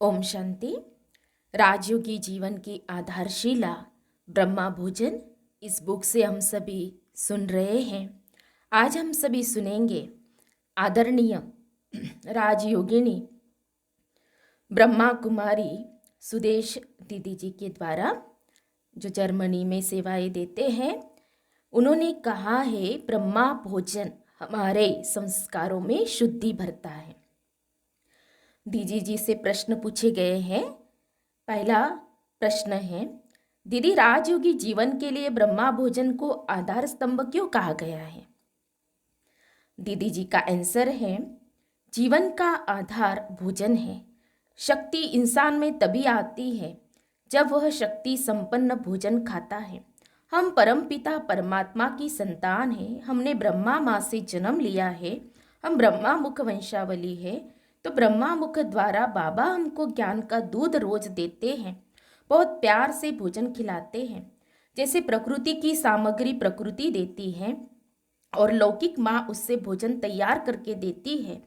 ओम शांति। राजयोगी जीवन की आधारशिला ब्रह्मा भोजन, इस बुक से हम सभी सुन रहे हैं। आज हम सभी सुनेंगे आदरणीय राजयोगिनी ब्रह्मा कुमारी सुदेश दीदी जी के द्वारा, जो जर्मनी में सेवाएं देते हैं। उन्होंने कहा है, ब्रह्मा भोजन हमारे संस्कारों में शुद्धि भरता है। दीदी जी से प्रश्न पूछे गए हैं। पहला प्रश्न है, दीदी, राजयोगी जीवन के लिए ब्रह्मा भोजन को आधार स्तंभ क्यों कहा गया है? दीदी जी का आंसर है, जीवन का आधार भोजन है। शक्ति इंसान में तभी आती है जब वह शक्ति संपन्न भोजन खाता है। हम परमपिता परमात्मा की संतान हैं। हमने ब्रह्मा माँ से जन्म लिया है। हम ब्रह्मा मुख वंशावली है। तो ब्रह्मा मुख द्वारा बाबा हमको ज्ञान का दूध रोज देते हैं। बहुत प्यार से भोजन खिलाते हैं। जैसे प्रकृति की सामग्री प्रकृति देती है और लौकिक माँ उससे भोजन तैयार करके देती है,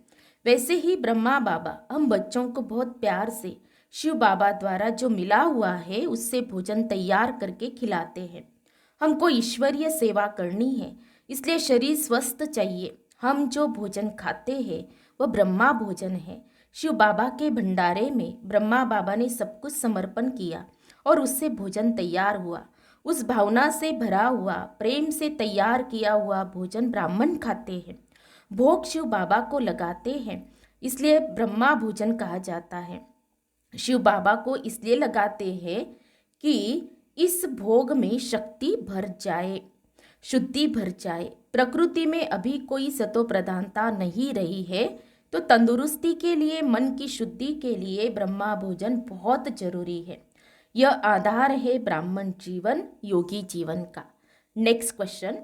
वैसे ही ब्रह्मा बाबा हम बच्चों को बहुत प्यार से शिव बाबा द्वारा जो मिला हुआ है उससे भोजन तैयार करके खिलाते हैं। हमको ईश्वरीय सेवा करनी है, इसलिए शरीर स्वस्थ चाहिए। हम जो भोजन खाते हैं वह ब्रह्मा भोजन है। शिव बाबा के भंडारे में ब्रह्मा बाबा ने सब कुछ समर्पण किया और उससे भोजन तैयार हुआ। उस भावना से भरा हुआ, प्रेम से तैयार किया हुआ भोजन ब्राह्मण खाते हैं। भोग शिव बाबा को लगाते हैं, इसलिए ब्रह्मा भोजन कहा जाता है। शिव बाबा को इसलिए लगाते हैं कि इस भोग में शक्ति भर जाए, शुद्धि भर जाए। प्रकृति में अभी कोई सतो प्रधानता नहीं रही है, तो तंदुरुस्ती के लिए, मन की शुद्धि के लिए ब्रह्मा भोजन बहुत जरूरी है। यह आधार है ब्राह्मण जीवन, योगी जीवन का। नेक्स्ट क्वेश्चन,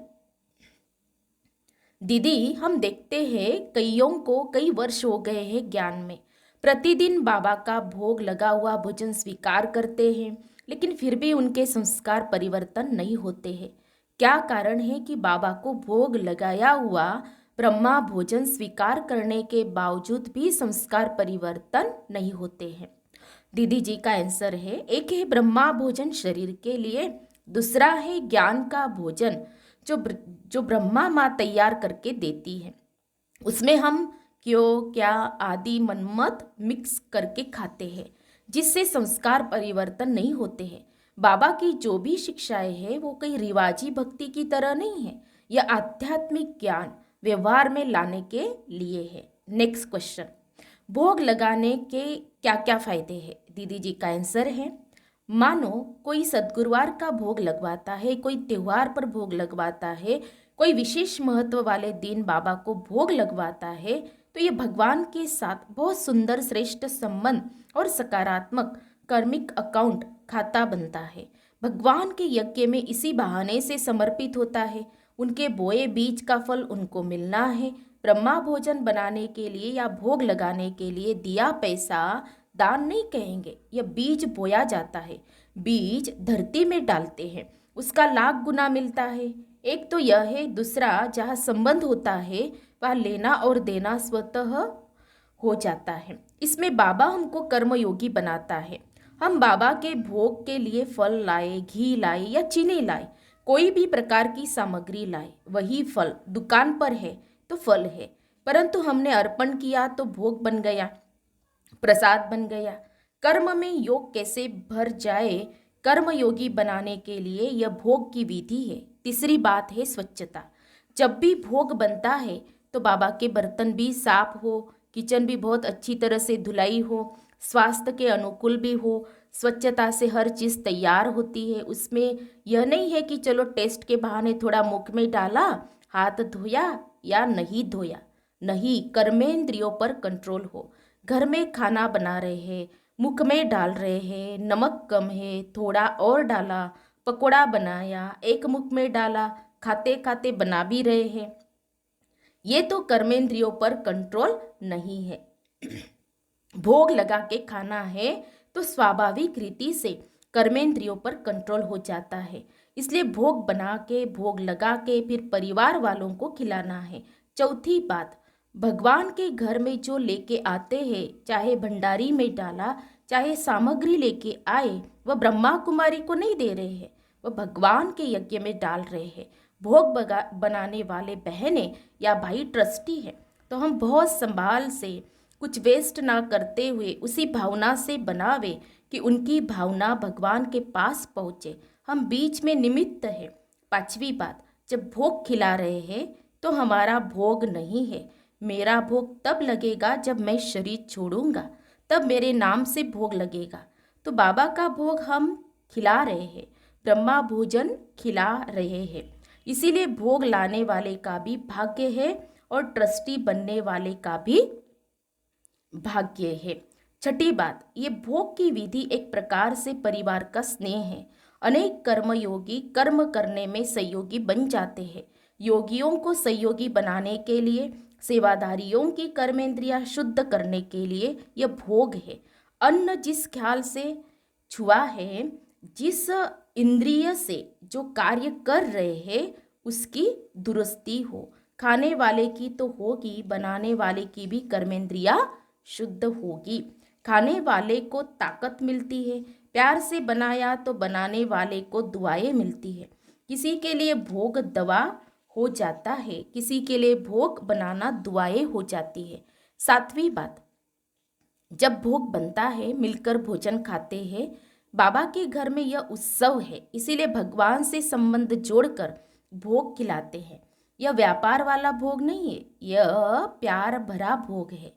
दीदी, हम देखते हैं कईयों को कई वर्ष हो गए हैं ज्ञान में, प्रतिदिन बाबा का भोग लगा हुआ भोजन स्वीकार करते हैं, लेकिन फिर भी उनके संस्कार परिवर्तन नहीं होते हैं। क्या कारण है कि बाबा को भोग लगाया हुआ ब्रह्मा भोजन स्वीकार करने के बावजूद भी संस्कार परिवर्तन नहीं होते हैं? दीदी जी का आंसर है, एक है ब्रह्मा भोजन शरीर के लिए, दूसरा है ज्ञान का भोजन जो ब्रह्मा माँ तैयार करके देती है। उसमें हम क्यों, क्या आदि मनमत मिक्स करके खाते हैं, जिससे संस्कार परिवर्तन नहीं होते हैं। बाबा की जो भी शिक्षाएं हैं वो कई रिवाजी भक्ति की तरह नहीं है। यह आध्यात्मिक ज्ञान व्यवहार में लाने के लिए है। नेक्स्ट क्वेश्चन, भोग लगाने के क्या क्या फायदे हैं? दीदी जी का आंसर है, मानो कोई सद्गुरुवार का भोग लगवाता है, कोई त्योहार पर भोग लगवाता है, कोई विशेष महत्व वाले दिन बाबा को भोग लगवाता है, तो ये भगवान के साथ बहुत सुंदर श्रेष्ठ संबंध और सकारात्मक कर्मिक अकाउंट खाता बनता है। भगवान के यज्ञ में इसी बहाने से समर्पित होता है। उनके बोए बीज का फल उनको मिलना है। ब्रह्मा भोजन बनाने के लिए या भोग लगाने के लिए दिया पैसा दान नहीं कहेंगे, यह बीज बोया जाता है। बीज धरती में डालते हैं, उसका लाख गुना मिलता है। एक तो यह है, दूसरा जहाँ संबंध होता है वह लेना और देना स्वतः हो जाता है। इसमें बाबा हमको कर्मयोगी बनाता है। हम बाबा के भोग के लिए फल लाए, घी लाए या चीनी लाए, कोई भी प्रकार की सामग्री लाए, वही फल दुकान पर है तो फल है, परंतु हमने अर्पण किया तो भोग बन गया, प्रसाद बन गया। कर्म में योग कैसे भर जाए, कर्मयोगी बनाने के लिए यह भोग की विधि है। तीसरी बात है स्वच्छता। जब भी भोग बनता है तो बाबा के बर्तन भी साफ हो, किचन भी बहुत अच्छी तरह से धुलाई हो, स्वास्थ्य के अनुकूल भी हो। स्वच्छता से हर चीज़ तैयार होती है। उसमें यह नहीं है कि चलो टेस्ट के बहाने थोड़ा मुख में डाला, हाथ धोया या नहीं धोया। नहीं, कर्मेंद्रियों पर कंट्रोल हो। घर में खाना बना रहे हैं, मुख में डाल रहे हैं, नमक कम है, थोड़ा और डाला, पकोड़ा बनाया, एक मुख में डाला, खाते खाते बना भी रहे हैं, ये तो कर्मेंद्रियों पर कंट्रोल नहीं है। भोग लगा के खाना है तो स्वाभाविक रीति से कर्मेंद्रियों पर कंट्रोल हो जाता है। इसलिए भोग बना के, भोग लगा के फिर परिवार वालों को खिलाना है। चौथी बात, भगवान के घर में जो लेके आते हैं, चाहे भंडारी में डाला, चाहे सामग्री लेके आए, वह ब्रह्मा कुमारी को नहीं दे रहे हैं, वह भगवान के यज्ञ में डाल रहे हैं। भोग बनाने वाले बहनें या भाई ट्रस्टी है, तो हम बहुत संभाल से कुछ वेस्ट ना करते हुए उसी भावना से बनावे कि उनकी भावना भगवान के पास पहुँचे। हम बीच में निमित्त है। पांचवी बात, जब भोग खिला रहे हैं तो हमारा भोग नहीं है। मेरा भोग तब लगेगा जब मैं शरीर छोड़ूंगा, तब मेरे नाम से भोग लगेगा। तो बाबा का भोग हम खिला रहे हैं, ब्रह्मा भोजन खिला रहे हैं। इसीलिए भोग लाने वाले का भी भाग्य है और ट्रस्टी बनने वाले का भी भाग्य है। छठी बात, ये भोग की विधि एक प्रकार से परिवार का स्नेह है। अनेक कर्मयोगी कर्म करने में सहयोगी बन जाते हैं। योगियों को सहयोगी बनाने के लिए, सेवाधारियों की कर्मेंद्रियां शुद्ध करने के लिए यह भोग है। अन्न जिस ख्याल से छुआ है, जिस इंद्रिय से जो कार्य कर रहे हैं, उसकी दुरुस्ती हो। खाने वाले की तो होगी, बनाने वाले की भी कर्मेंद्रिया शुद्ध होगी। खाने वाले को ताकत मिलती है, प्यार से बनाया तो बनाने वाले को दुआएं मिलती है। किसी के लिए भोग दवा हो जाता है, किसी के लिए भोग बनाना दुआएं हो जाती है। सातवीं बात, जब भोग बनता है मिलकर भोजन खाते हैं। बाबा के घर में यह उत्सव है, इसीलिए भगवान से संबंध जोड़कर भोग खिलाते हैं। यह व्यापार वाला भोग नहीं है, यह प्यार भरा भोग है।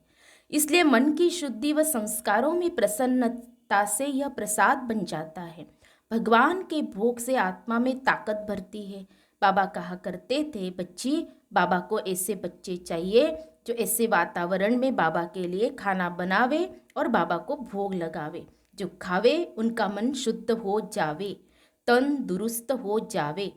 इसलिए मन की शुद्धि व संस्कारों में प्रसन्नता से यह प्रसाद बन जाता है। भगवान के भोग से आत्मा में ताकत भरती है। बाबा कहा करते थे, बच्ची, बाबा को ऐसे बच्चे चाहिए जो ऐसे वातावरण में बाबा के लिए खाना बनावे और बाबा को भोग लगावे। जो खावे उनका मन शुद्ध हो जावे, तन दुरुस्त हो जावे।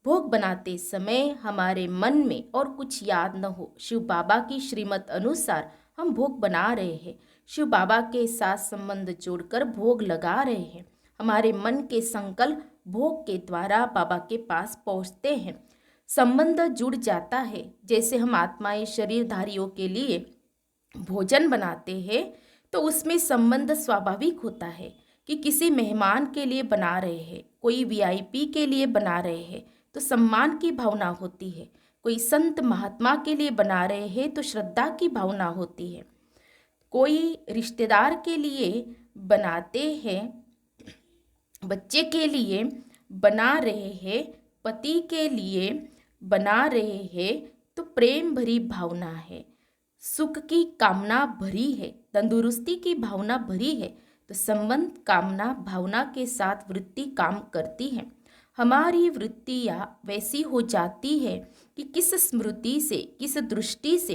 भोग बनाते समय हमारे मन में और कुछ याद न हो। शिव बाबा की श्रीमत अनुसार हम भोग बना रहे हैं, शिव बाबा के साथ संबंध जोड़कर भोग लगा रहे हैं। हमारे मन के संकल्प भोग के द्वारा बाबा के पास पहुँचते हैं। संबंध जुड़ जाता है। जैसे हम आत्माएं शरीरधारियों के लिए भोजन बनाते हैं, तो उसमें संबंध स्वाभाविक होता है कि किसी मेहमान के लिए बना रहे हैं, कोई वीआईपी के लिए बना रहे हैं तो सम्मान की भावना होती है, कोई संत महात्मा के लिए बना रहे हैं तो श्रद्धा की भावना होती है, कोई रिश्तेदार के लिए बनाते हैं, बच्चे के लिए बना रहे हैं, पति के लिए बना रहे हैं तो प्रेम भरी भावना है, सुख की कामना भरी है, तंदुरुस्ती की भावना भरी है। तो संबंध कामना भावना के साथ वृत्ति काम करती है। हमारी वृत्तियाँ वैसी हो जाती है कि किस स्मृति से, किस दृष्टि से,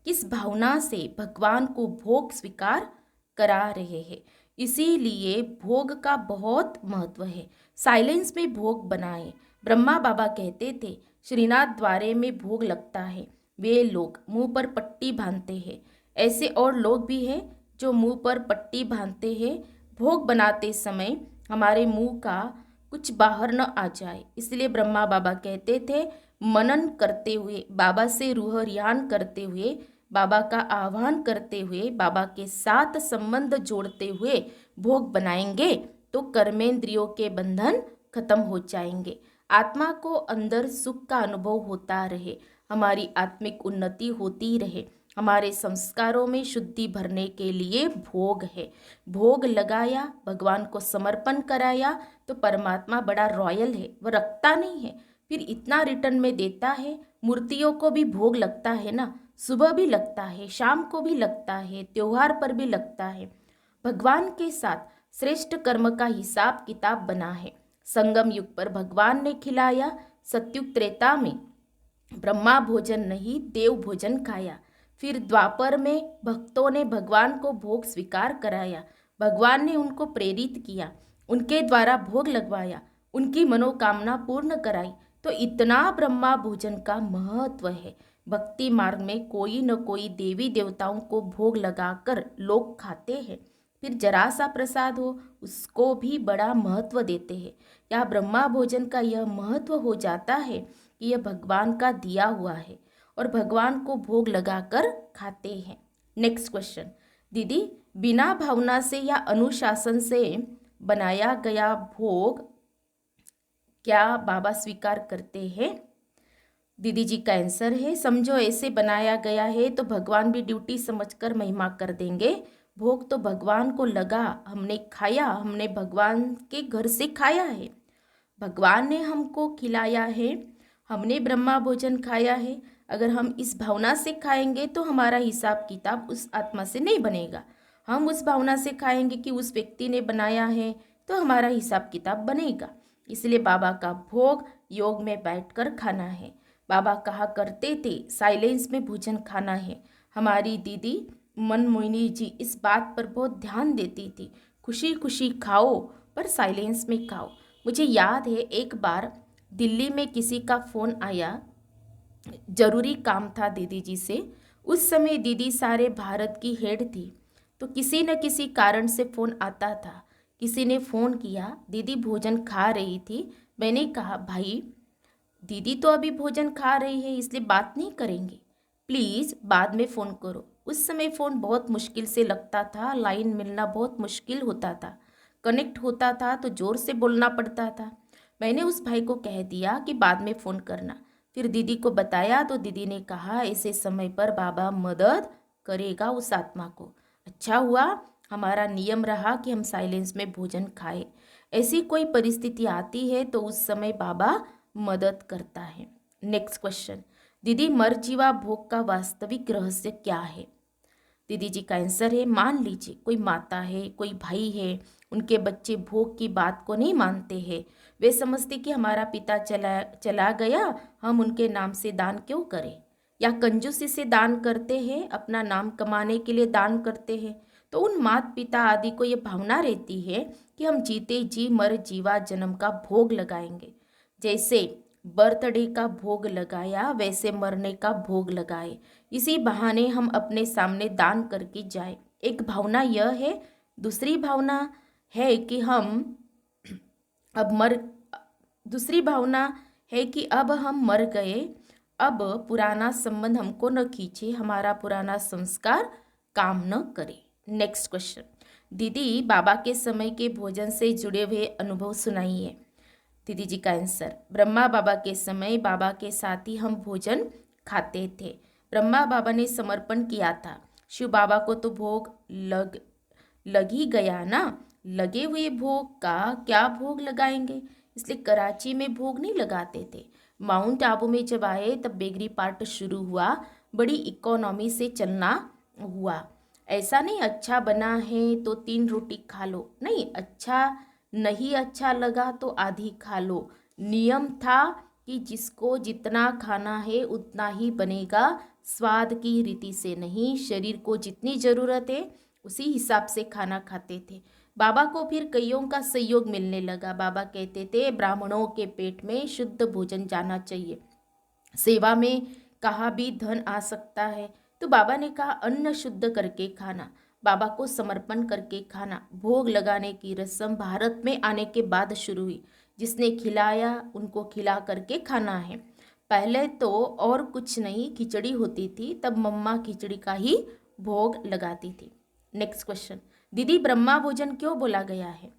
किस भावना से भगवान को भोग स्वीकार करा रहे हैं। इसीलिए भोग का बहुत महत्व है। साइलेंस में भोग बनाएं। ब्रह्मा बाबा कहते थे, श्रीनाथ द्वारे में भोग लगता है, वे लोग मुंह पर पट्टी बांधते हैं। ऐसे और लोग भी हैं जो मुंह पर पट्टी बांधते हैं। भोग बनाते समय हमारे मुंह का कुछ बाहर न आ जाए, इसलिए ब्रह्मा बाबा कहते थे, मनन करते हुए, बाबा से रूह रियान करते हुए, बाबा का आह्वान करते हुए, बाबा के साथ संबंध जोड़ते हुए भोग बनाएंगे तो कर्मेंद्रियों के बंधन खत्म हो जाएंगे। आत्मा को अंदर सुख का अनुभव होता रहे, हमारी आत्मिक उन्नति होती रहे। हमारे संस्कारों में शुद्धि भरने के लिए भोग है। भोग लगाया, भगवान को समर्पण कराया तो परमात्मा बड़ा रॉयल है, वह रखता नहीं है, फिर इतना रिटर्न में देता है। मूर्तियों को भी भोग लगता है ना, सुबह भी लगता है, शाम को भी लगता है, त्योहार पर भी लगता है। भगवान के साथ श्रेष्ठ कर्म का हिसाब किताब बना है। संगम युग पर भगवान ने खिलाया, सत्युग त्रेता में ब्रह्मा भोजन नहीं देव भोजन खाया। फिर द्वापर में भक्तों ने भगवान को भोग स्वीकार कराया, भगवान ने उनको प्रेरित किया, उनके द्वारा भोग लगवाया, उनकी मनोकामना पूर्ण कराई। तो इतना ब्रह्मा भोजन का महत्व है। भक्ति मार्ग में कोई न कोई देवी देवताओं को भोग लगाकर लोग खाते हैं, फिर जरा सा प्रसाद हो उसको भी बड़ा महत्व देते हैं। यह ब्रह्मा भोजन का यह महत्व हो जाता है कि यह भगवान का दिया हुआ है और भगवान को भोग लगाकर खाते हैं। नेक्स्ट क्वेश्चन, दीदी, बिना भावना से या अनुशासन से बनाया गया भोग क्या बाबा स्वीकार करते हैं? दीदी जी का आंसर है, समझो ऐसे बनाया गया है तो भगवान भी ड्यूटी समझकर महिमा कर देंगे। भोग तो भगवान को लगा, हमने खाया, हमने भगवान के घर से खाया है, भगवान ने हमको खिलाया है, हमने ब्रह्मा भोजन खाया है। अगर हम इस भावना से खाएंगे तो हमारा हिसाब किताब उस आत्मा से नहीं बनेगा। हम उस भावना से खाएंगे कि उस व्यक्ति ने बनाया है तो हमारा हिसाब किताब बनेगा। इसलिए बाबा का भोग योग में बैठकर खाना है। बाबा कहा करते थे साइलेंस में भोजन खाना है। हमारी दीदी मनमोहिनी जी इस बात पर बहुत ध्यान देती थी, खुशी खुशी खाओ पर साइलेंस में खाओ। मुझे याद है एक बार दिल्ली में किसी का फ़ोन आया, जरूरी काम था दीदी जी से। उस समय दीदी सारे भारत की हेड थी, तो किसी न किसी कारण से फ़ोन आता था। किसी ने फ़ोन किया, दीदी भोजन खा रही थी। मैंने कहा भाई दीदी तो अभी भोजन खा रही है इसलिए बात नहीं करेंगे, प्लीज़ बाद में फ़ोन करो। उस समय फ़ोन बहुत मुश्किल से लगता था, लाइन मिलना बहुत मुश्किल होता था, कनेक्ट होता था तो ज़ोर से बोलना पड़ता था। मैंने उस भाई को कह दिया कि बाद में फ़ोन करना। फिर दीदी को बताया तो दीदी ने कहा ऐसे समय पर बाबा मदद करेगा उस आत्मा को। अच्छा हुआ हमारा नियम रहा कि हम साइलेंस में भोजन खाए। ऐसी कोई परिस्थिति आती है तो उस समय बाबा मदद करता है। नेक्स्ट क्वेश्चन, दीदी मरजीवा भोग का वास्तविक रहस्य क्या है? दीदी जी का आंसर है, मान लीजिए कोई माता है, कोई भाई है, उनके बच्चे भोग की बात को नहीं मानते हैं। वे समझते कि हमारा पिता चला चला गया, हम उनके नाम से दान क्यों करें, या कंजूसी से दान करते हैं, अपना नाम कमाने के लिए दान करते हैं। तो उन माता पिता आदि को ये भावना रहती है कि हम जीते जी मर जीवा जन्म का भोग लगाएंगे। जैसे बर्थडे का भोग लगाया वैसे मरने का भोग लगाए, इसी बहाने हम अपने सामने दान करके जाए। एक भावना यह है। दूसरी भावना है कि हम अब मर दूसरी भावना है कि अब हम मर गए, अब पुराना संबंध हमको न खींचे, हमारा पुराना संस्कार काम न करे। नेक्स्ट क्वेश्चन, दीदी बाबा के समय के भोजन से जुड़े हुए अनुभव सुनाइए। दीदी जी का आंसर, ब्रह्मा बाबा के समय बाबा के साथ ही हम भोजन खाते थे। ब्रह्मा बाबा ने समर्पण किया था, शिव बाबा को तो भोग लग ही गया ना, लगे हुए भोग का क्या भोग लगाएंगे, इसलिए कराची में भोग नहीं लगाते थे। माउंट आबू में जब आए तब बेगरी पार्ट शुरू हुआ, बड़ी इकोनॉमी से चलना हुआ। ऐसा नहीं अच्छा बना है तो 3 रोटी खा लो, नहीं, नहीं अच्छा लगा तो आधी खा लो। नियम था कि जिसको जितना खाना है उतना ही बनेगा, स्वाद की रीति से नहीं। शरीर को जितनी ज़रूरत है उसी हिसाब से खाना खाते थे। बाबा को फिर कईयों का सहयोग मिलने लगा। बाबा कहते थे ब्राह्मणों के पेट में शुद्ध भोजन जाना चाहिए, सेवा में कहाँ भी धन आ सकता है। तो बाबा ने कहा अन्न शुद्ध करके खाना, बाबा को समर्पण करके खाना। भोग लगाने की रस्म भारत में आने के बाद शुरू हुई। जिसने खिलाया उनको खिला करके खाना है। पहले तो और कुछ नहीं, खिचड़ी होती थी, तब मम्मा खिचड़ी का ही भोग लगाती थी। नेक्स्ट क्वेश्चन, दीदी ब्रह्मा भोजन क्यों बोला गया है?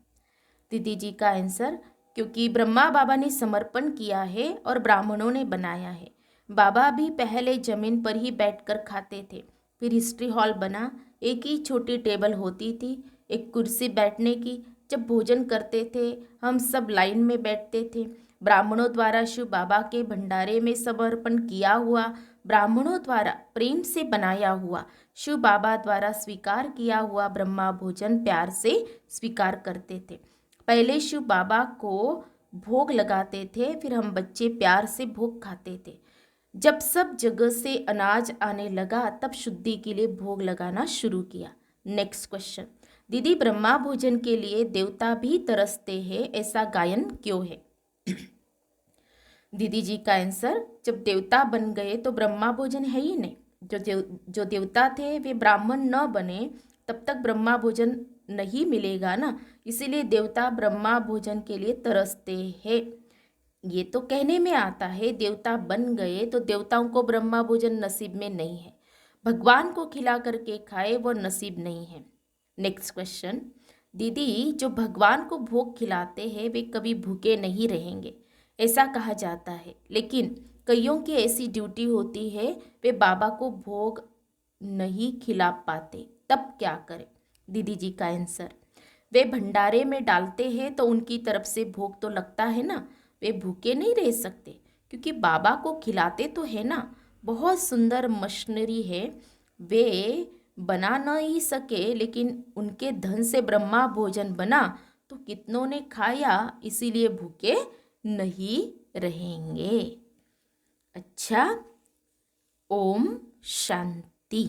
दीदी जी का आंसर, क्योंकि ब्रह्मा बाबा ने समर्पण किया है और ब्राह्मणों ने बनाया है। बाबा भी पहले जमीन पर ही बैठकर खाते थे, फिर हिस्ट्री हॉल बना। एक ही छोटी टेबल होती थी, एक कुर्सी बैठने की। जब भोजन करते थे हम सब लाइन में बैठते थे। ब्राह्मणों द्वारा शिव बाबा के भंडारे में समर्पण किया हुआ, ब्राह्मणों द्वारा प्रेम से बनाया हुआ, शिव बाबा द्वारा स्वीकार किया हुआ ब्रह्मा भोजन प्यार से स्वीकार करते थे। पहले शिव बाबा को भोग लगाते थे, फिर हम बच्चे प्यार से भोग खाते थे। जब सब जगह से अनाज आने लगा तब शुद्धि के लिए भोग लगाना शुरू किया। नेक्स्ट क्वेश्चन, दीदी ब्रह्मा भोजन के लिए देवता भी तरसते हैं, ऐसा गायन क्यों है? दीदी जी का आंसर, जब देवता बन गए तो ब्रह्मा भोजन है ही नहीं। जो देवता थे वे ब्राह्मण न बने तब तक ब्रह्मा भोजन नहीं मिलेगा ना, इसीलिए देवता ब्रह्मा भोजन के लिए तरसते हैं। ये तो कहने में आता है, देवता बन गए तो देवताओं को ब्रह्मा भोजन नसीब में नहीं है। भगवान को खिला करके खाए वो नसीब नहीं है। नेक्स्ट क्वेश्चन, दीदी जो भगवान को भोग खिलाते हैं वे कभी भूखे नहीं रहेंगे ऐसा कहा जाता है, लेकिन कईयों की ऐसी ड्यूटी होती है वे बाबा को भोग नहीं खिला पाते, तब क्या करें? दीदी जी का आंसर, वे भंडारे में डालते हैं तो उनकी तरफ से भोग तो लगता है ना, वे भूखे नहीं रह सकते क्योंकि बाबा को खिलाते तो है ना। बहुत सुंदर मशीनरी है, वे बना नहीं सके लेकिन उनके धन से ब्रह्मा भोजन बना तो कितनों ने खाया, इसीलिए भूखे नहीं रहेंगे। अच्छा, ओम शांति।